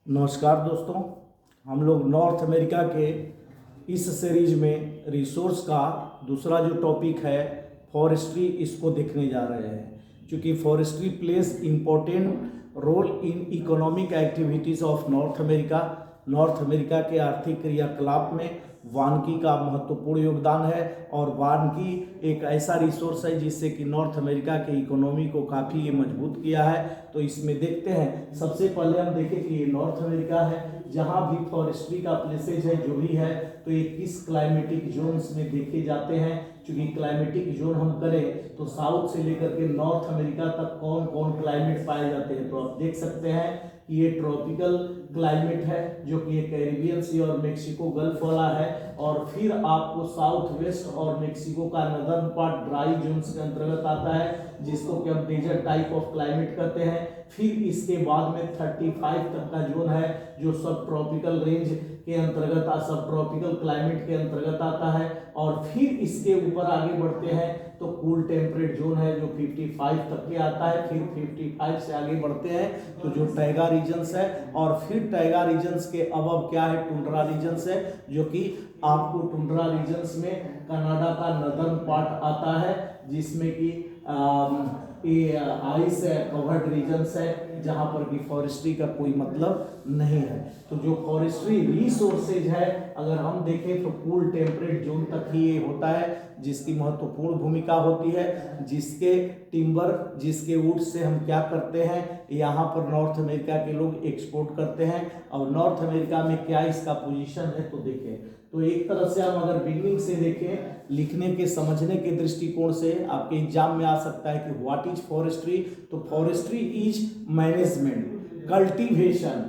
नमस्कार दोस्तों, हम लोग नॉर्थ अमेरिका के इस सीरीज में रिसोर्स का दूसरा जो टॉपिक है फॉरेस्ट्री, इसको देखने जा रहे हैं। क्योंकि forestry plays important role in economic activities of North America के आर्थिक क्रियाकलाप में वानिकी का महत्वपूर्ण योगदान है। और वानिकी एक ऐसा रिसोर्स है जिससे कि नॉर्थ अमेरिका के इकोनॉमी को काफ़ी ये मजबूत किया है। तो इसमें देखते हैं, सबसे पहले हम देखें कि ये नॉर्थ अमेरिका है, जहाँ भी फॉरेस्ट्री का प्लेसेज है जो भी है, तो ये किस क्लाइमेटिक जोन्स में देखे जाते हैं। क्योंकि क्लाइमेटिक जोन हम करें तो साउथ से लेकर के नॉर्थ अमेरिका तक कौन कौन क्लाइमेट पाए जाते हैं। तो आप देख सकते हैं कि ये ट्रॉपिकल क्लाइमेट है जो कि ये कैरिबियन सी और मेक्सिको गल्फ वाला है। और फिर आपको साउथ वेस्ट और मेक्सिको का नदर्न पार्ट ड्राई जोन्स के अंतर्गत आता है, जिसको कि हम डेजर्ट टाइप ऑफ क्लाइमेट कहते हैं। फिर इसके बाद में 35 तक का जोन है जो सब ट्रॉपिकल रेंज के अंतर्गत सब ट्रॉपिकल क्लाइमेट के अंतर्गत आता है। और फिर इसके ऊपर आगे बढ़ते हैं तो कूल टेम्परेट जोन है जो 55 तक के आता है। फिर 55 से आगे बढ़ते हैं तो जो टैगा रीजन्स है, और फिर टैगा रीजन्स के अब क्या है, टुंड्रा रीजन्स है, जो कि आपको टुंड्रा रीजन्स में कनाडा का नदर्न पार्ट आता है, जिसमें कि ये आइस कवर्ड रीजन्स है जहाँ पर कि फॉरेस्ट्री का कोई मतलब नहीं है। तो जो फॉरेस्ट्री रिसोर्सेज है अगर हम देखें तो कूल टेम्परेट जोन तक ही ये होता है, जिसकी महत्वपूर्ण भूमिका होती है। जिसके टिम्बर, जिसके वुड से हम क्या करते हैं, यहाँ पर नॉर्थ अमेरिका के लोग एक्सपोर्ट करते हैं। और नॉर्थ अमेरिका में क्या इसका पोजीशन है तो देखें। तो एक तरह से हम अगर बिगिनिंग से देखें, लिखने के समझने के दृष्टिकोण से आपके एग्जाम में आ सकता है कि व्हाट इज फॉरेस्ट्री। तो forestry is management, cultivation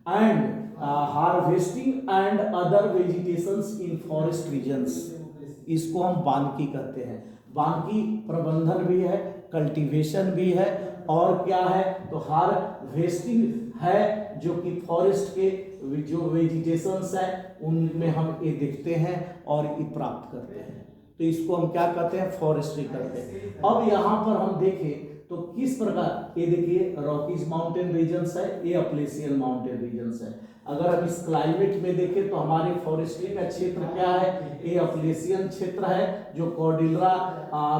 and harvesting and other vegetations in forest regions. इसको हम वानिकी कहते हैं। वानिकी प्रबंधन भी है, कल्टीवेशन भी है, और क्या है तो हार्वेस्टिंग है, जो कि फॉरेस्ट के जो वेजिटेशंस है उनमें हम ये देखते हैं और ये प्राप्त करते हैं। तो इसको हम क्या कहते हैं, फॉरेस्ट्री करते हैं। अब यहाँ पर हम देखें तो किस प्रकार, ये देखिए रॉकीज माउंटेन रीजन्स है, ये अपलेशियन माउंटेन रीजन्स है। अगर हम इस क्लाइमेट में देखें तो हमारे फॉरेस्ट्री का क्षेत्र क्या है, ये अपलेशियन क्षेत्र है, जो कॉर्डिलरा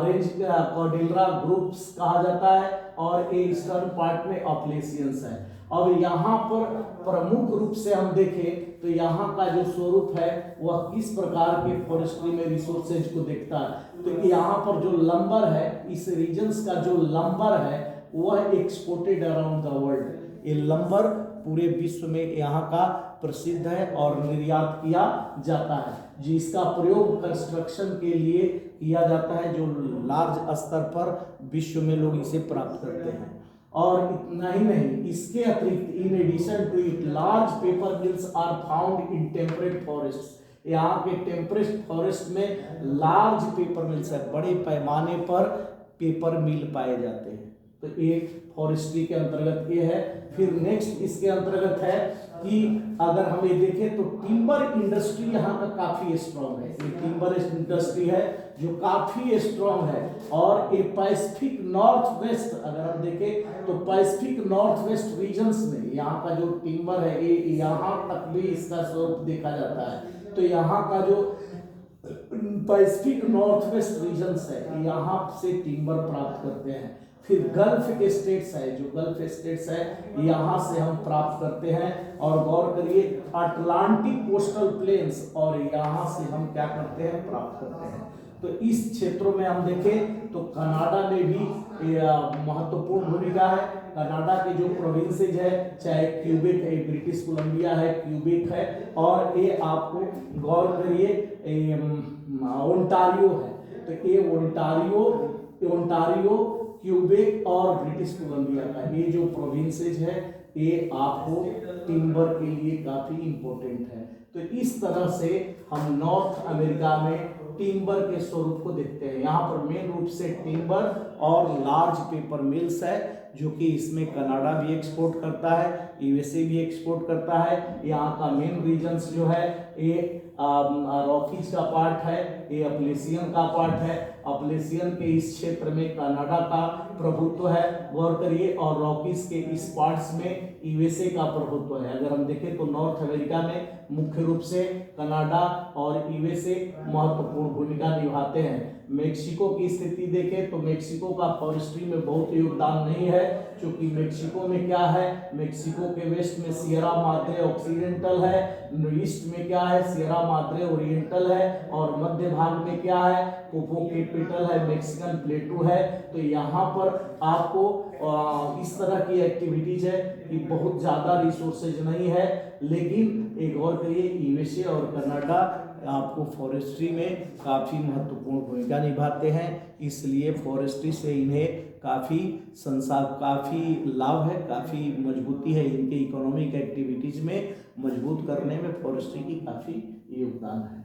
रेंज कॉर्डिलरा ग्रुप्स कहा जाता है, और ये ईस्टर्न पार्ट में अपलेशियंस है। अब यहाँ पर प्रमुख रूप से हम देखें तो यहाँ का जो स्वरूप है वह किस प्रकार के फॉरेस्ट्री में रिसोर्सेज को देखता है। तो यहाँ पर जो लंबर है, इस रीजन्स का जो लंबर है वह एक्सपोर्टेड अराउंड द वर्ल्ड। ये लंबर पूरे विश्व में यहाँ का प्रसिद्ध है और निर्यात किया जाता है, जिसका प्रयोग कंस्ट्रक्शन के लिए किया जाता है, जो लार्ज स्तर पर विश्व में लोग इसे प्राप्त करते हैं। और इतना ही नहीं, इसके अतिरिक्त in addition to it large paper mills are found in temperate forest. यहाँ के टेम्परेट फॉरेस्ट में लार्ज पेपर मिल्स है, बड़े पैमाने पर पेपर मिल पाए जाते हैं। तो एक फॉरेस्ट्री के अंतर्गत ये है। फिर नेक्स्ट इसके अंतर्गत है कि अगर हम ये देखें तो टिम्बर इंडस्ट्री यहाँ का काफी स्ट्रॉन्ग है। ये टिम्बर इंडस्ट्री है जो काफी स्ट्रॉन्ग है, और ये पैसिफिक नॉर्थ वेस्ट, अगर हम देखें तो पैसिफिक नॉर्थ वेस्ट रीजन्स में यहाँ का जो टिम्बर है ये यहाँ तक भी इसका स्वरूप देखा जाता है। तो यहाँ का जो पैसिफिक नॉर्थ वेस्ट रीजन्स है यहाँ से टिम्बर प्राप्त करते हैं। फिर गल्फ स्टेट्स है, जो गल्फ स्टेट्स है यहाँ से हम प्राप्त करते हैं। और गौर करिए अटलांटिक कोस्टल प्लेन्स, और यहाँ से हम क्या करते हैं, प्राप्त करते हैं। तो इस क्षेत्रों में हम देखें तो कनाडा में भी महत्वपूर्ण भूमिका है। कनाडा के जो प्रोविंसेज है, चाहे क्यूबेक है, ब्रिटिश कोलंबिया है, क्यूबेक है, और ये आपको गौर करिए ओंटारियो है। तो ये ओंटारियो क्यूबेक और ब्रिटिश कोलंबिया का ये जो प्रोविंसेज है ये आपको टिम्बर के लिए काफी इंपॉर्टेंट है। तो इस तरह से हम नॉर्थ अमेरिका में टिम्बर के स्वरूप को देखते हैं। यहाँ पर मेन रूप से टिम्बर और लार्ज पेपर मिल्स है, जो कि इसमें कनाडा भी एक्सपोर्ट करता है, यूएसए भी एक्सपोर्ट करता है। यहाँ का मेन रीजन्स जो है ये रॉकीज का पार्ट है, ये अपलेशियन का पार्ट है। अपलेशियन के इस क्षेत्र में कनाडा का प्रभुत्व है, गौर करिए, और रॉकीज के इस पार्ट्स में यूएसए का प्रभुत्व है। अगर हम देखें तो नॉर्थ अमेरिका में मुख्य रूप से कनाडा और यूएसए महत्वपूर्ण भूमिका निभाते हैं। मेक्सिको की स्थिति देखें तो मेक्सिको का फॉरेस्ट्री में बहुत योगदान नहीं है, क्योंकि मेक्सिको में क्या है, मेक्सिको के वेस्ट में सियरा माद्रे ऑक्सीडेंटल है, ईस्ट में क्या है सियरा माद्रे ओरिएंटल है, और मध्य भाग में क्या है पोपोकेपिटल है, मेक्सिकन प्लेटू है। तो यहाँ पर आपको इस तरह की एक्टिविटीज है कि बहुत ज़्यादा रिसोर्सेज नहीं है, लेकिन एक और करिए यूएसए और कनाडा आपको फॉरेस्ट्री में काफ़ी महत्वपूर्ण भूमिका निभाते हैं, इसलिए फॉरेस्ट्री से इन्हें काफ़ी लाभ है, काफ़ी मजबूती है, इनके इकोनॉमिक एक्टिविटीज़ में मजबूत करने में फॉरेस्ट्री की काफ़ी योगदान है।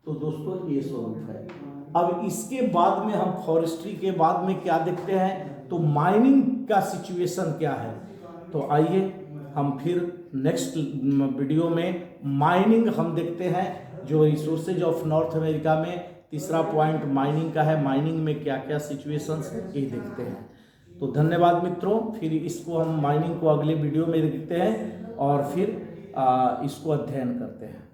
तो दोस्तों ये स्वरूप है। अब इसके बाद में हम फॉरेस्ट्री के बाद में क्या देखते हैं, तो माइनिंग का सिचुएशन क्या है। तो आइए हम फिर नेक्स्ट वीडियो में माइनिंग हम देखते हैं, जो रिसोर्सेज ऑफ नॉर्थ अमेरिका में तीसरा पॉइंट माइनिंग का है, माइनिंग में क्या क्या सिचुएशंस ये देखते हैं। तो धन्यवाद मित्रों, फिर इसको हम माइनिंग को अगले वीडियो में देखते हैं और फिर इसको अध्ययन करते हैं।